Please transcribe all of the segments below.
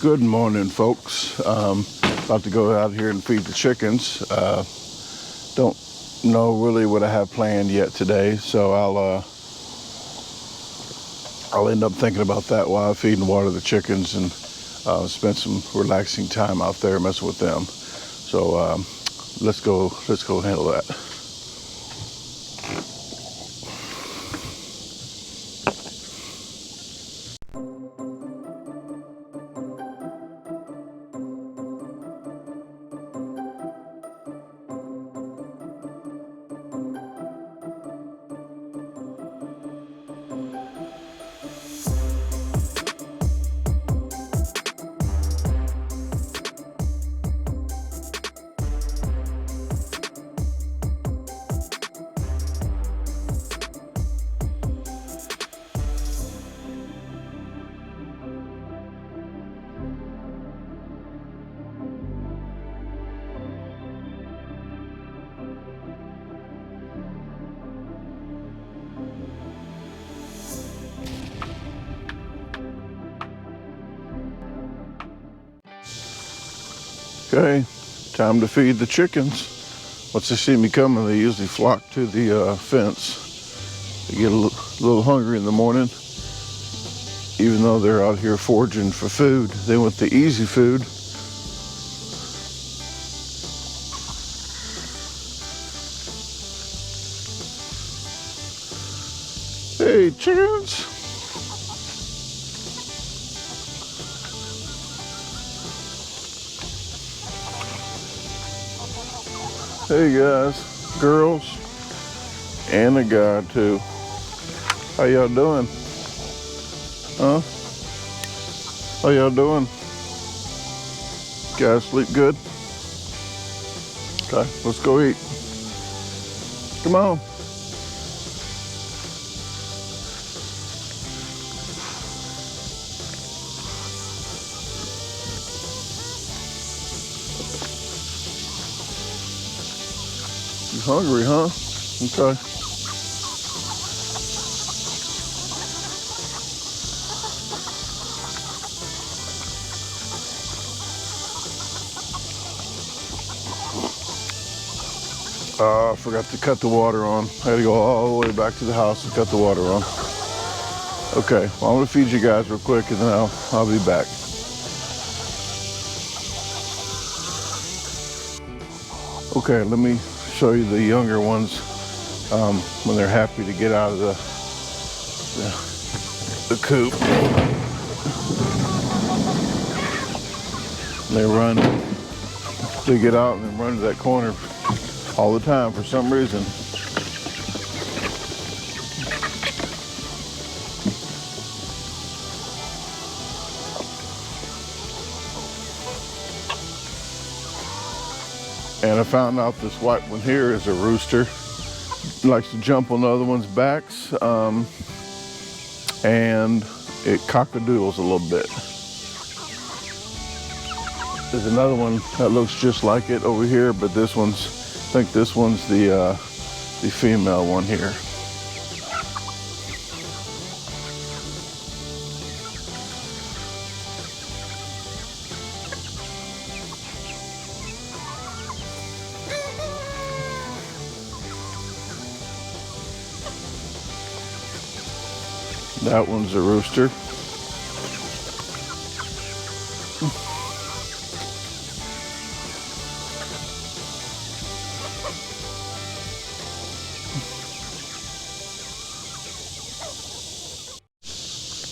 Good morning, folks. About to go out here and feed the chickens. Don't know really what I have planned yet today, so I'll end up thinking about that while I feed and water the chickens and spend some relaxing time out there messing with them. So let's go handle that. Okay, time to feed the chickens. Once they see me coming, they usually flock to the fence. They get a little hungry in the morning. Even though they're out here foraging for food, they want the easy food. Hey, chickens! Hey guys, girls, and a guy too. How y'all doing? Huh? How y'all doing? Guys sleep good? Okay, let's go eat. Come on. You hungry, huh? Okay. I forgot to cut the water on. I had to go all the way back to the house and cut the water on. Okay, well, I'm gonna feed you guys real quick and then I'll be back. Okay, let me show you the younger ones when they're happy to get out of the coop. They run, they get out and then run to that corner all the time for some reason. And I found out this white one here is a rooster. Likes to jump on the other one's backs, and it cockadoodles a little bit. There's another one that looks just like it over here, but this one's, I think this one's the female one here. That one's a rooster.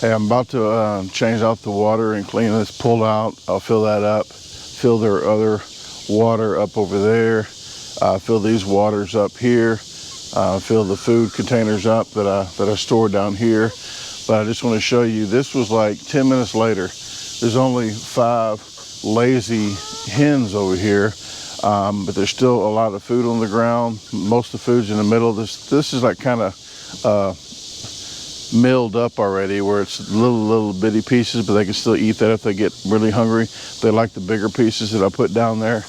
Hey, I'm about to change out the water and clean this pull out. I'll fill that up, fill their other water up over there, fill these waters up here, fill the food containers up that I store down here. But I just want to show you, this was like 10 minutes later. There's only 5 lazy hens over here, but there's still a lot of food on the ground. Most of the food's in the middle. This is like kind of milled up already, where it's little bitty pieces, but they can still eat that if they get really hungry. They like the bigger pieces that I put down there.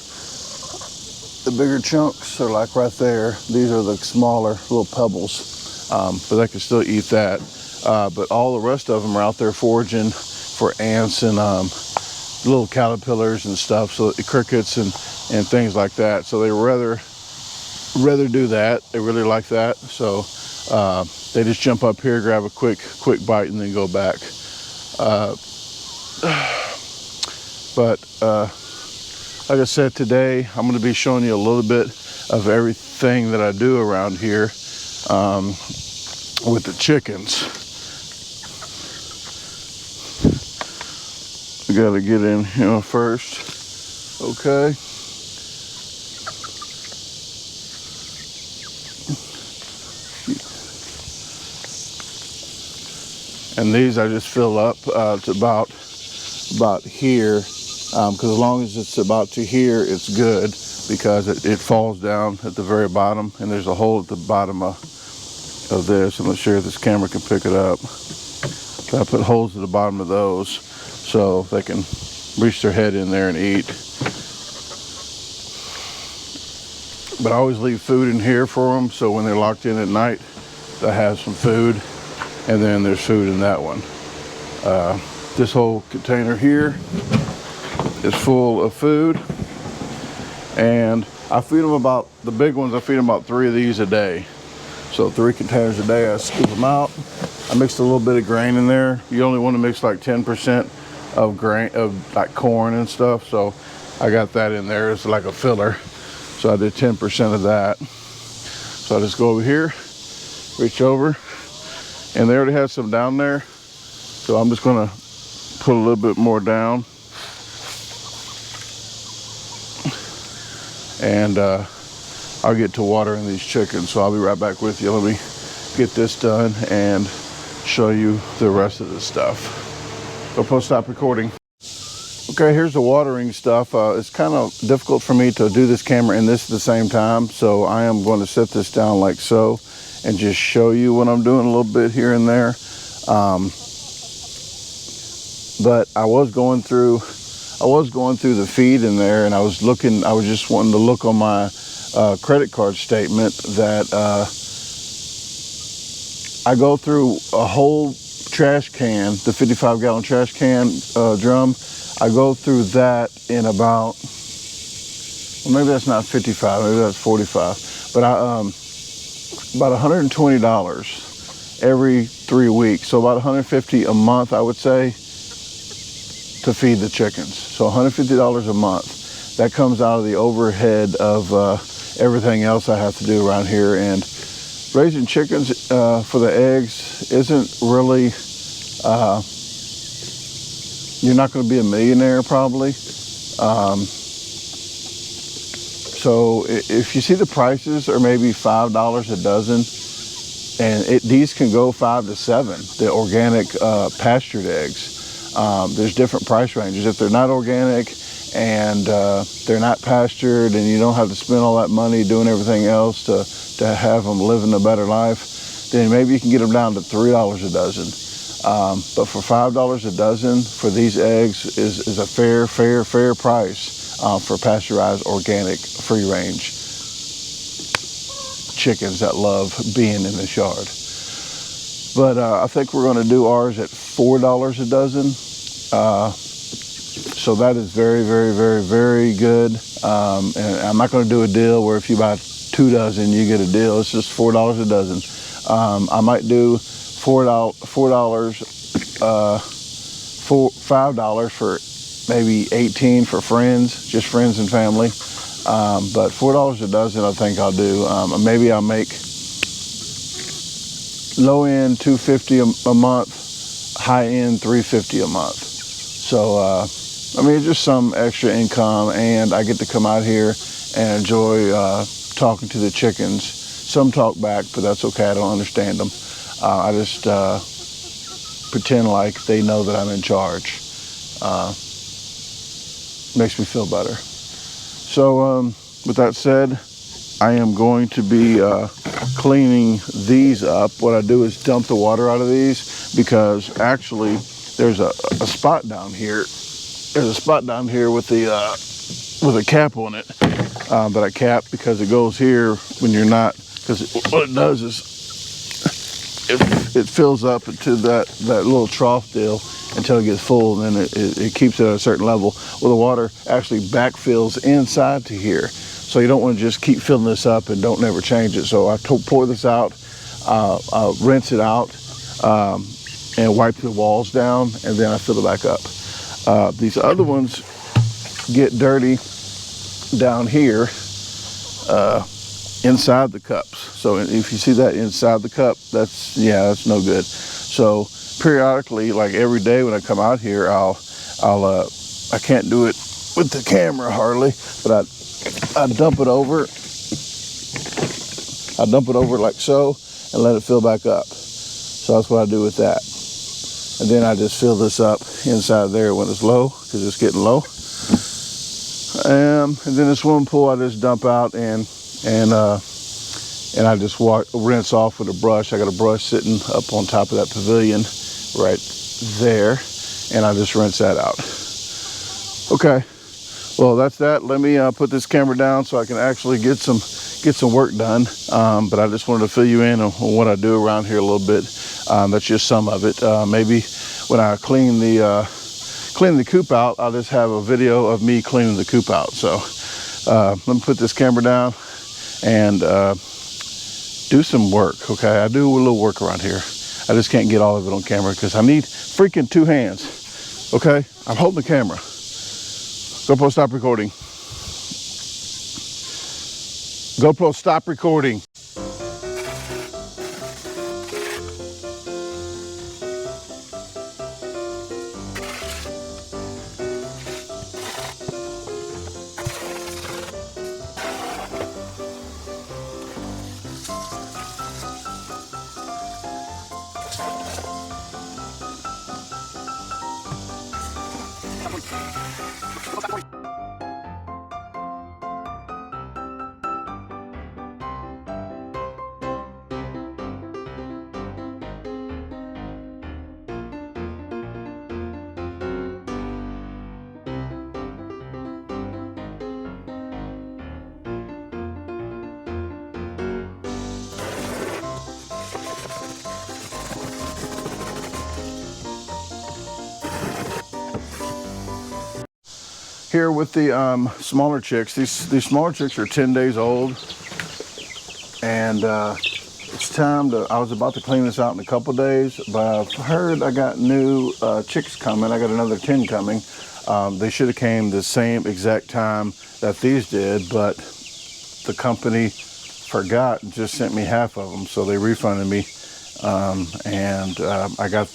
The bigger chunks are like right there. These are the smaller little pebbles, but they can still eat that. But all the rest of them are out there foraging for ants and little caterpillars and stuff, so crickets and things like that. So they rather do that. They really like that. So they just jump up here, grab a quick bite, and then go back. But like I said, today I'm going to be showing you a little bit of everything that I do around here with the chickens. I got to get in here first. Okay. And these I just fill up to about here, because as long as it's about to here, it's good, because it falls down at the very bottom, and there's a hole at the bottom of this. I'm not sure if this camera can pick it up. So I put holes at the bottom of those so they can reach their head in there and eat. But I always leave food in here for them, so when they're locked in at night, they have some food, and then there's food in that one. This whole container here is full of food, and I feed them about, the big ones, I feed them about 3 of these a day. So 3 containers a day. I scoop them out. I mixed a little bit of grain in there. You only want to mix like 10% of grain, of like corn and stuff. So I got that in there. It's like a filler. So I did 10% of that. So I just go over here, reach over, and they already have some down there. So I'm just gonna put a little bit more down. And I'll get to watering these chickens. So I'll be right back with you. Let me get this done and show you the rest of the stuff. I'll stop recording. Okay, here's the watering stuff. It's kind of difficult for me to do this camera and this at the same time, so I am going to set this down like so and just show you what I'm doing a little bit here and there. But I was going through the feed in there, and I was just wanting to look on my credit card statement that I go through a whole trash can, the 55-gallon trash can drum. I go through that in about, well, maybe that's not 55, maybe that's 45, but about $120 every 3 weeks, so about $150 a month, I would say, to feed the chickens. So $150 a month. That comes out of the overhead of everything else I have to do around here. And raising chickens for the eggs isn't really, you're not going to be a millionaire probably. So if you see the prices are maybe $5 a dozen, and these can go 5 to 7, the organic pastured eggs. There's different price ranges. If they're not organic and they're not pastured, and you don't have to spend all that money doing everything else to have them living a better life, then maybe you can get them down to $3 a dozen. But for $5 a dozen for these eggs is a fair price for pasteurized, organic, free-range chickens that love being in this yard. But I think we're going to do ours at $4 a dozen. So that is very, very, very, very good. And I'm not going to do a deal where if you buy 2 dozen, you get a deal. It's just $4 a dozen. I might do $5 for maybe 18 for friends, just friends and family. But $4 a dozen, I think I'll do. Maybe I'll make low end $250 a month, high end $350 a month. So I mean, it's just some extra income, and I get to come out here and enjoy talking to the chickens. Some talk back, but that's okay. I don't understand them. I just pretend like they know that I'm in charge. Makes me feel better. So with that said, I am going to be cleaning these up. What I do is dump the water out of these, because actually there's a spot down here. There's a spot down here with a cap on it that I cap, because it goes here when you're not, because what it does is it fills up into that little trough deal until it gets full, and then it keeps it at a certain level. Well, the water actually backfills inside to here. So you don't want to just keep filling this up and don't never change it. So I pour this out, rinse it out, and wipe the walls down, and then I fill it back up. These other ones get dirty down here inside the cups. So if you see that inside the cup, that's no good. So periodically, like every day when I come out here, I can't do it with the camera hardly, but I dump it over like so and let it fill back up. So that's what I do with that. And then I just fill this up inside there when it's low, because it's getting low. And then the swimming pool I just dump out and I just rinse off with a brush. I got a brush sitting up on top of that pavilion right there, and I just rinse that out. Okay, well that's that. Let me put this camera down so I can actually get some work done. But I just wanted to fill you in on what I do around here a little bit. That's just some of it. Maybe when I clean the coop out, I'll just have a video of me cleaning the coop out. So let me put this camera down and do some work. Okay, I do a little work around here. I just can't get all of it on camera because I need freaking 2 hands. Okay, I'm holding the camera. GoPro, stop recording. GoPro, stop recording. Here with the smaller chicks, these smaller chicks are 10 days old, and it's time to, I was about to clean this out in a couple days, but I've heard I got new chicks coming. I got another 10 coming. They should have came the same exact time that these did, but the company forgot and just sent me half of them, so they refunded me. I got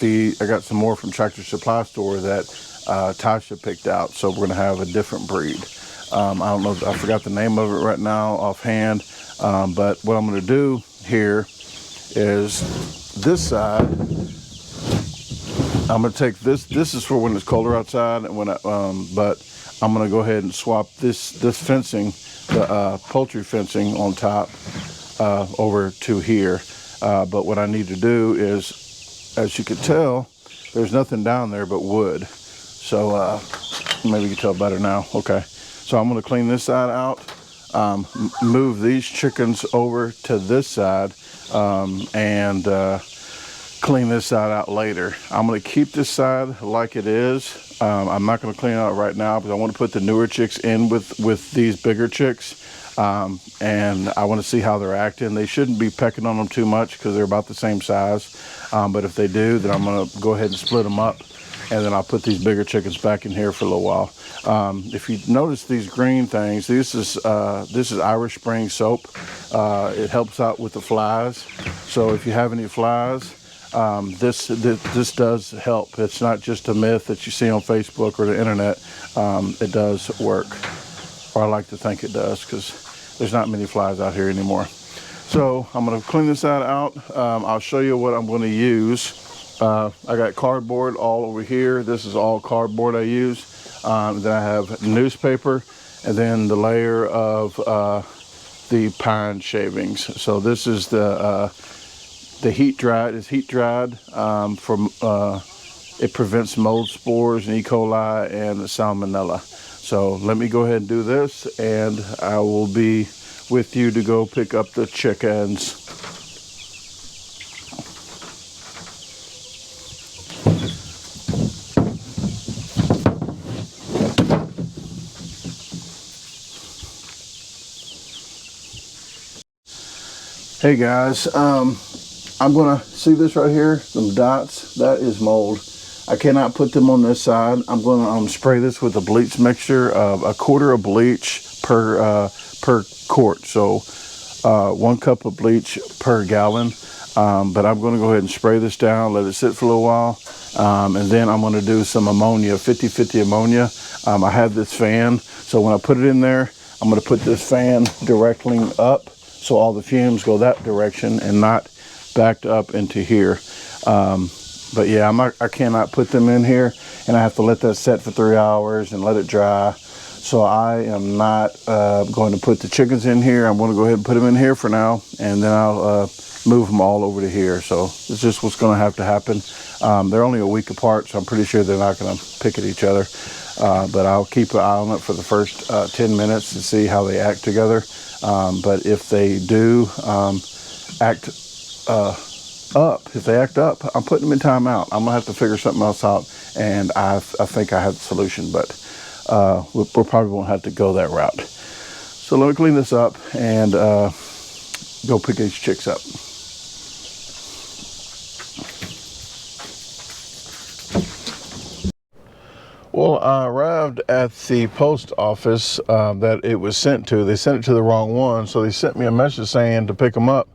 some more from Tractor Supply Store that Tasha picked out, so we're gonna have a different breed. I don't know, I forgot the name of it right now offhand, but what I'm gonna do here is this side. I'm gonna take this is for when it's colder outside, and but I'm gonna go ahead and swap this fencing, the poultry fencing on top, over to here. But what I need to do is, as you can tell, there's nothing down there but wood. So maybe you can tell better now. Okay, so I'm going to clean this side out, move these chickens over to this side, and clean this side out later. I'm going to keep this side like it is. I'm not going to clean it out right now because I want to put the newer chicks in with these bigger chicks. And I want to see how they're acting. They shouldn't be pecking on them too much because they're about the same size. But if they do, then I'm going to go ahead and split them up. And then I'll put these bigger chickens back in here for a little while. If you notice these green things, this is Irish Spring soap. It helps out with the flies. So if you have any flies, this does help. It's not just a myth that you see on Facebook or the internet. It does work, or I like to think it does, because there's not many flies out here anymore. So I'm going to clean this side out. I'll show you what I'm going to use. I got cardboard all over here. This is all cardboard I use. Then I have newspaper, and then the layer of the pine shavings. So this is the heat dried. It's heat dried it prevents mold spores and E. coli and salmonella. So let me go ahead and do this, and I will be with you to go pick up the chickens. Hey guys, I'm gonna see this right here, some dots, that is mold. I cannot put them on this side. I'm gonna spray this with a bleach mixture of a quarter of bleach per quart. So 1 cup of bleach per gallon. But I'm gonna go ahead and spray this down, let it sit for a little while. And then I'm gonna do some ammonia, 50-50 ammonia. I have this fan, so when I put it in there, I'm gonna put this fan directly up, so all the fumes go that direction and not backed up into here. But yeah, I cannot put them in here, and I have to let that set for 3 hours and let it dry. So I am not going to put the chickens in here. I'm going to go ahead and put them in here for now, and then I'll move them all over to here. So it's just what's going to have to happen. They're only a week apart, so I'm pretty sure they're not going to pick at each other. But I'll keep an eye on it for the first 10 minutes to see how they act together. But if they do act up, I'm putting them in timeout. I'm gonna have to figure something else out, and I think I have the solution, but we probably won't have to go that route. So let me clean this up and go pick these chicks up. Well, I arrived at the post office that it was sent to. They sent it to the wrong one, so they sent me a message saying to pick them up.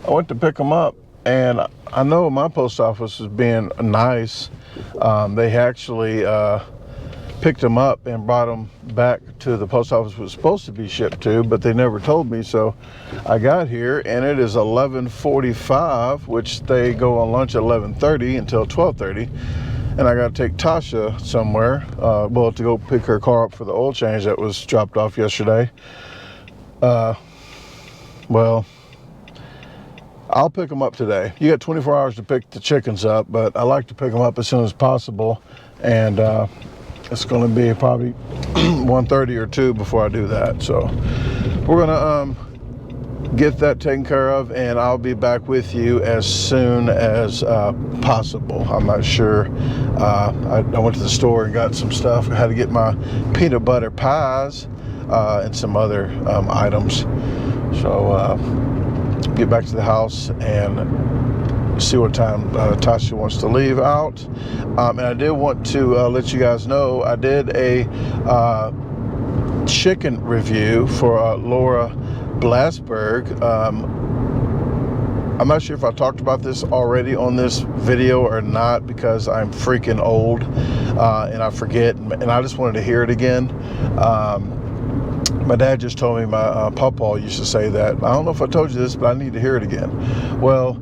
I went to pick them up, and I know my post office was being nice. They actually picked them up and brought them back to the post office it was supposed to be shipped to, but they never told me. So I got here, and it is 11:45, which they go on lunch at 11:30 until 12:30. And I got to take Tasha somewhere, to go pick her car up for the oil change that was dropped off yesterday. Well, I'll pick them up today. You got 24 hours to pick the chickens up, but I like to pick them up as soon as possible. And it's going to be probably 1:30 or 2 before I do that. So we're going to get that taken care of, and I'll be back with you as soon as possible. I'm not sure. I went to the store and got some stuff. I had to get my peanut butter pies and some other items. So get back to the house and see what time Tasha wants to leave out. And I did want to let you guys know I did a chicken review for Laura Blasberg. I'm not sure if I talked about this already on this video or not, because I'm freaking old and I forget, and I just wanted to hear it again. My dad just told me, my pawpaw used to say that. I don't know if I told you this, but I need to hear it again. Well,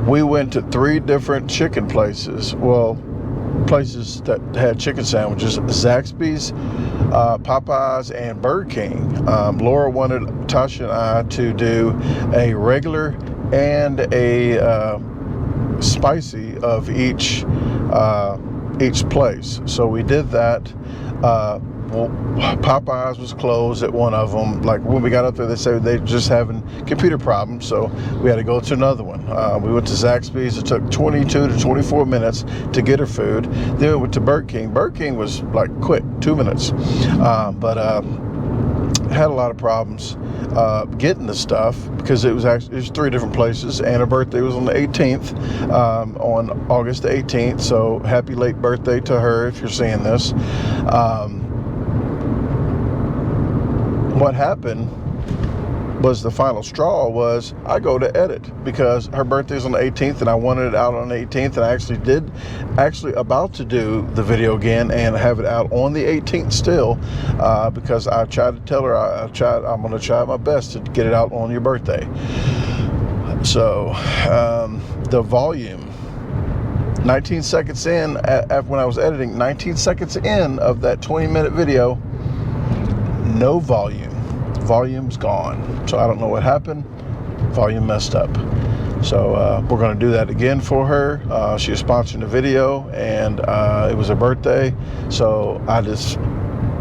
we went to 3 different chicken places. Well, places that had chicken sandwiches: Zaxby's, Popeyes, and Burger King. Laura wanted Tasha and I to do a regular and a spicy of each place. So we did that. Popeyes was closed at one of them. Like when we got up there, they said they just having computer problems, so we had to go to another one. We went to Zaxby's. It took 22 to 24 minutes to get her food. Then we went to Burger King. Burger King was like quick, 2 minutes, but had a lot of problems getting the stuff, because it was 3 different places, and her birthday was on the 18th, on August the 18th. So happy late birthday to her if you're seeing this. What happened was, the final straw was, I go to edit, because her birthday's on the 18th and I wanted it out on the 18th, and I actually about to do the video again and have it out on the 18th still, because I tried to tell her I'm going to try my best to get it out on your birthday. So the volume, 19 seconds in, when I was editing, 19 seconds in of that 20-minute video, no volume's gone. So I don't know what happened. Volume messed up. So we're going to do that again for her. She was sponsoring the video, and it was her birthday, so I just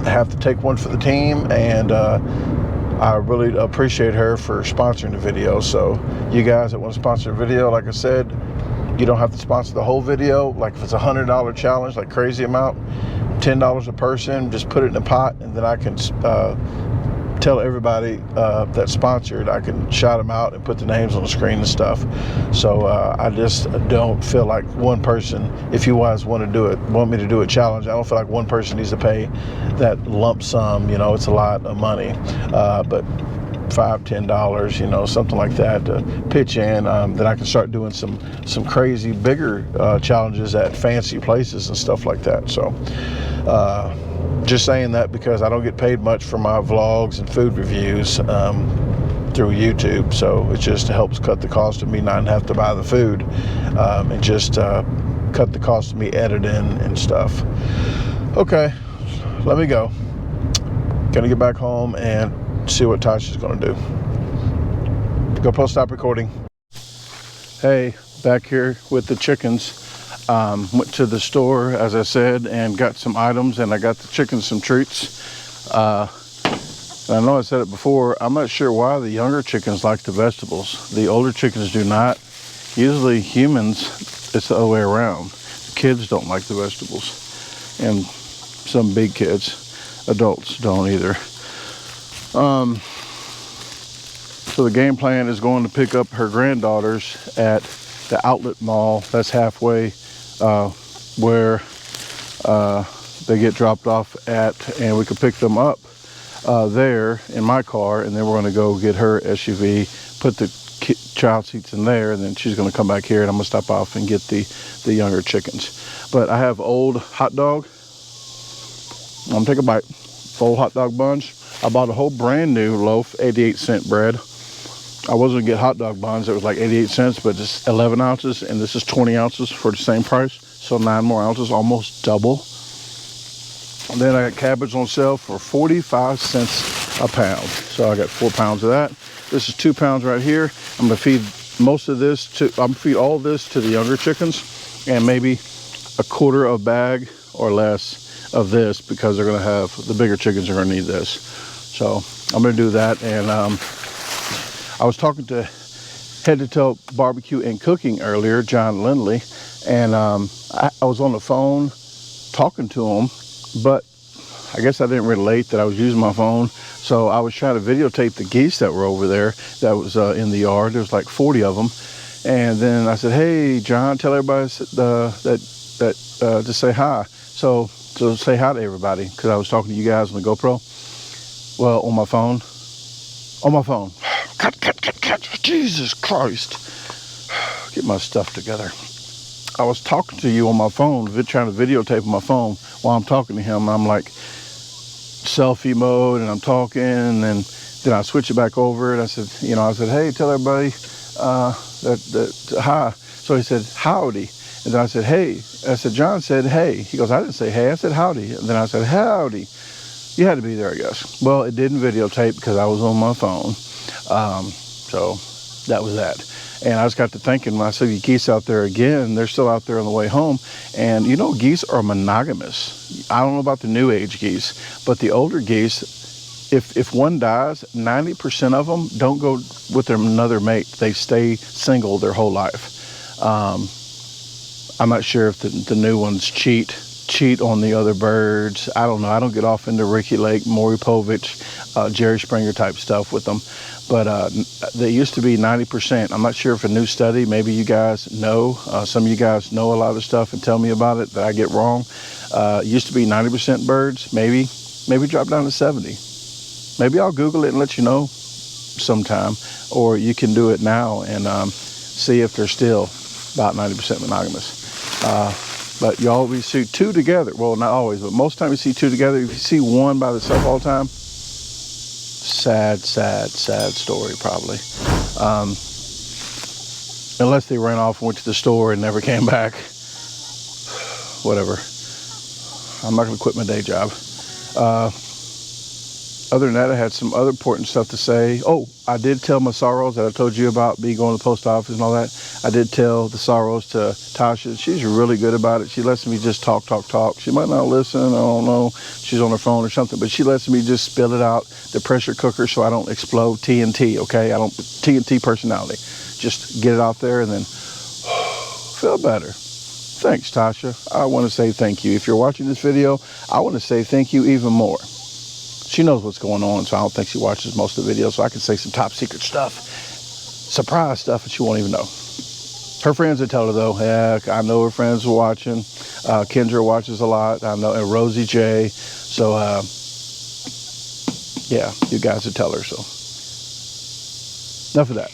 have to take one for the team, and I really appreciate her for sponsoring the video. So you guys that want to sponsor a video, like I said, you don't have to sponsor the whole video. Like if it's a $100 challenge, like crazy amount, $10 a person, just put it in a pot, and then I can tell everybody that's sponsored, I can shout them out and put the names on the screen and stuff. So I just don't feel like one person, if you guys want me to do a challenge, I don't feel like one person needs to pay that lump sum. You know, it's a lot of money, but $5-10, you know, something like that to pitch in, then I can start doing some crazy bigger challenges at fancy places and stuff like that. So just saying that because I don't get paid much for my vlogs and food reviews through YouTube, so it just helps cut the cost of me not have to buy the food, and just cut the cost of me editing and stuff. Okay, let me go. Gonna get back home and see what Tasha's gonna do. GoPro, stop recording. Hey, back here with the chickens. Went to the store, as I said, and got some items, and I got the chickens some treats. I know I said it before, I'm not sure why the younger chickens like the vegetables. The older chickens do not. Usually humans, it's the other way around. Kids don't like the vegetables, and some big kids, adults don't either. So the game plan is going to pick up her granddaughters at the outlet mall that's halfway where they get dropped off at, and we could pick them up there in my car, and then we're going to go get her SUV, put the child seats in there, and then she's going to come back here, and I'm going to stop off and get the younger chickens. But I have old hot dog. I'm going to take a bite. Old hot dog buns. I bought a whole brand new loaf, 88-cent bread. I was going to get hot dog buns. It was like 88 cents, but it's 11 ounces, and this is 20 ounces for the same price. So 9 more ounces, almost double. And then I got cabbage on sale for 45 cents a pound. So I got 4 pounds of that. This is 2 pounds right here. I'm going to feed most of this to, I'm going to feed all this to the younger chickens, and maybe a quarter of a bag or less of this, because they're going to have, the bigger chickens are going to need this. So I'm going to do that. And I was talking to Head to Toe Barbecue and Cooking earlier, John Lindley, and I was on the phone talking to him, but I guess I didn't relate that I was using my phone. So I was trying to videotape the geese that were over there that was in the yard. There was like 40 of them. And then I said, hey, John, tell everybody that to say hi. So say hi to everybody, because I was talking to you guys on the GoPro. Well, on my phone. Cut. Jesus Christ. Get my stuff together. I was talking to you on my phone, trying to videotape on my phone while I'm talking to him. I'm like selfie mode, and I'm talking, and then I switch it back over, and I said, hey, tell everybody that hi. So he said, howdy. And then I said, hey. I said, John said, hey. He goes, I didn't say hey, I said howdy. And then I said, howdy. You had to be there, I guess. Well, it didn't videotape because I was on my phone. So that was that. And I just got to thinking, when I see the geese out there again, they're still out there on the way home. And geese are monogamous. I don't know about the new age geese, but the older geese, if one dies, 90% of them don't go with another mate. They stay single their whole life. I'm not sure if the new ones cheat on the other birds. I don't know. I don't get off into Ricky Lake, Maury Povich, Jerry Springer type stuff with them. But they used to be 90%. I'm not sure if a new study, maybe you guys know, some of you guys know a lot of stuff and tell me about it that I get wrong. It used to be 90% birds, maybe drop down to 70. Maybe I'll Google it and let you know sometime, or you can do it now and see if they're still about 90% monogamous. But you always see two together. Well, not always, but most time you see two together. If you see one by itself all the time, sad story probably. Unless they ran off and went to the store and never came back. Whatever. I'm not going to quit my day job. Other than that, I had some other important stuff to say. Oh, I did tell my sorrows that I told you about, me going to the post office and all that. I did tell the sorrows to Tasha. She's really good about it. She lets me just talk. She might not listen. I don't know. She's on her phone or something, but she lets me just spill it out the pressure cooker so I don't explode TNT, okay? I don't TNT personality. Just get it out there and then feel better. Thanks, Tasha. I want to say thank you. If you're watching this video, I want to say thank you even more. She knows what's going on, so I don't think she watches most of the videos, so I can say some top secret stuff, surprise stuff, and she won't even know. Her friends would tell her though. Yeah, I know her friends are watching. Kendra watches a lot. I know, and Rosie J. So yeah, you guys would tell her. So enough of that.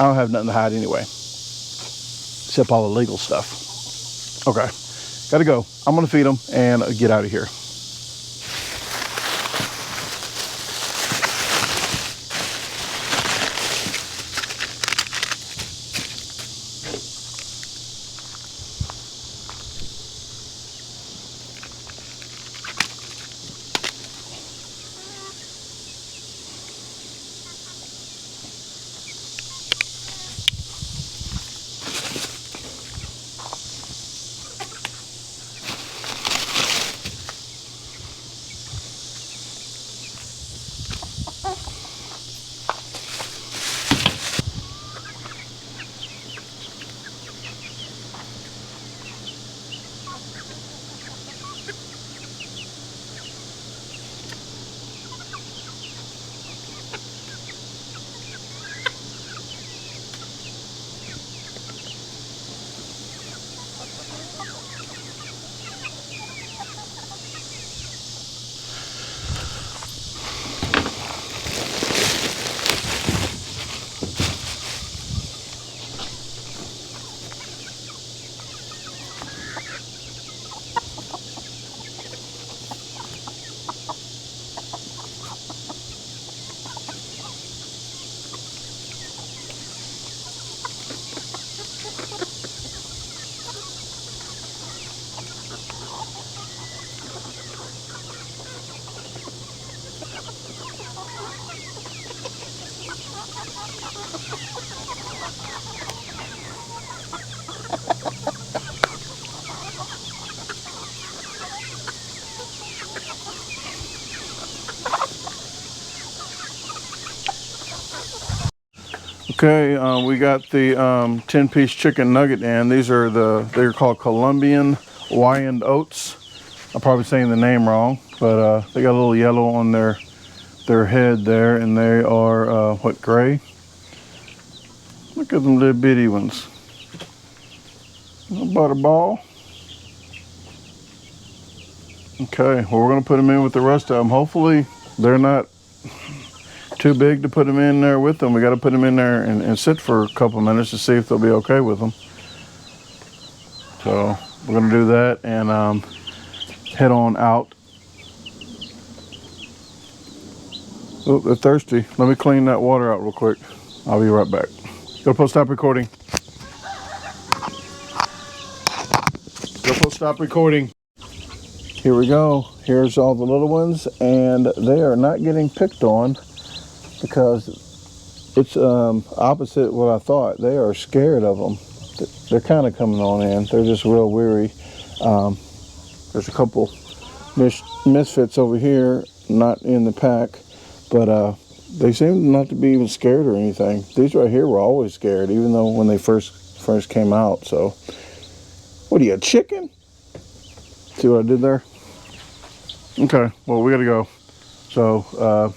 I don't have nothing to hide anyway, except all the legal stuff. Okay, gotta go. I'm gonna feed them and get out of here. Okay, we got the 10-piece chicken nugget in. These are they're called Colombian Wyand oats. I'm probably saying the name wrong, but they got a little yellow on their head there, and they are what, gray? Look at them little bitty ones. A butterball. Okay, well, we're gonna put them in with the rest of them. Hopefully they're not too big to put them in there with them. We got to put them in there and sit for a couple minutes to see if they'll be okay with them. So we're gonna do that and head on out. Oh, they're thirsty. Let me clean that water out real quick. I'll be right back. GoPro, stop recording. GoPro, stop recording. Here we go. Here's all the little ones, and they are not getting picked on because it's opposite what I thought. They are scared of them. They're kind of coming on in. They're just real weary. There's a couple misfits over here, not in the pack, but they seem not to be even scared or anything. These right here were always scared, even though when they first came out. So, what are you, a chicken? See what I did there? Okay, well, we gotta go. So,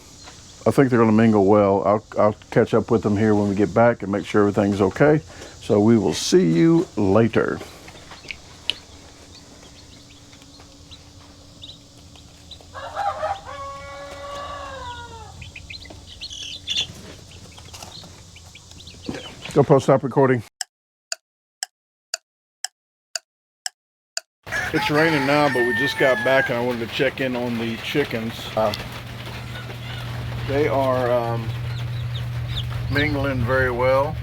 I think they're gonna mingle well. I'll catch up with them here when we get back and make sure everything's okay. So we will see you later. GoPro, stop recording. It's raining now, but we just got back and I wanted to check in on the chickens. They are mingling very well.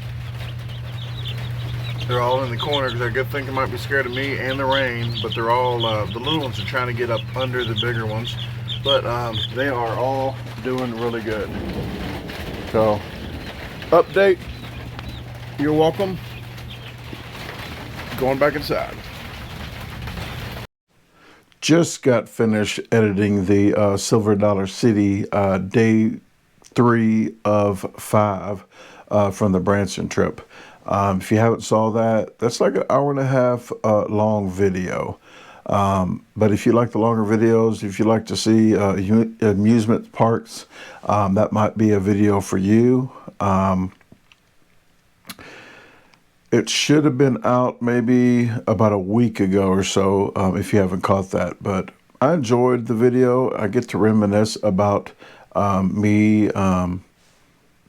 They're all in the corner because they're good, they might be scared of me and the rain, but they're all, the little ones are trying to get up under the bigger ones. But they are all doing really good. So, update. You're welcome. Going back inside. Just got finished editing the Silver Dollar City day 3 of 5 from the Branson trip. If you haven't saw that, that's like an hour and a half long video. But if you like the longer videos, if you like to see amusement parks, that might be a video for you. It should have been out maybe about a week ago or so, if you haven't caught that. But I enjoyed the video. I get to reminisce about me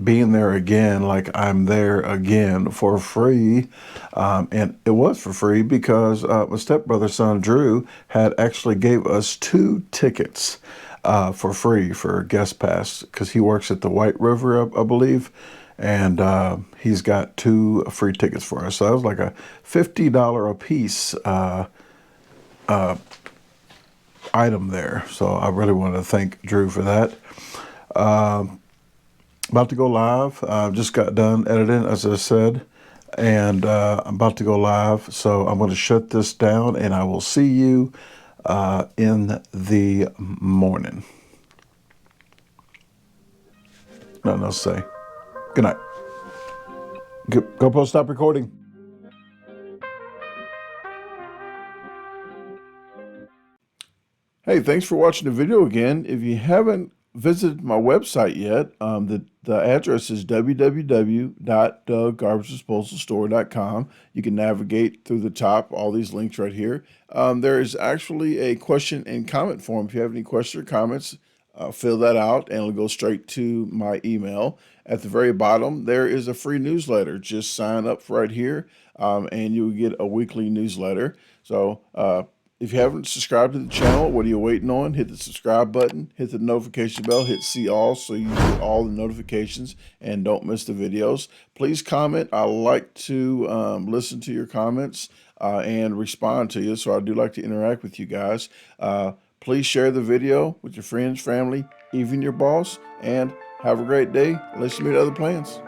being there again, like I'm there again for free. And it was for free because my stepbrother son Drew had actually gave us 2 tickets for free for guest pass, because he works at the White River, I believe, and he's got 2 free tickets for us. So that was like a $50 a piece item there. So I really want to thank Drew for that. About to go live. Just got done editing, as I said, and I'm about to go live. So I'm going to shut this down, and I will see you in the morning. Nothing else to say. Good night. Go post, stop recording. Hey, thanks for watching the video again. If you haven't visited my website yet, the address is www.DaGarbageDisposalstore.com. You can navigate through the top, all these links right here. There is actually a question and comment form. If you have any questions or comments, fill that out and it'll go straight to my email. At the very bottom, there is a free newsletter. Just sign up right here and you'll get a weekly newsletter. So if you haven't subscribed to the channel, what are you waiting on? Hit the subscribe button, hit the notification bell, hit see all so you get all the notifications and don't miss the videos. Please comment. I like to listen to your comments and respond to you, so I do like to interact with you guys. Please share the video with your friends, family, even your boss, and have a great day. Let's meet other plans.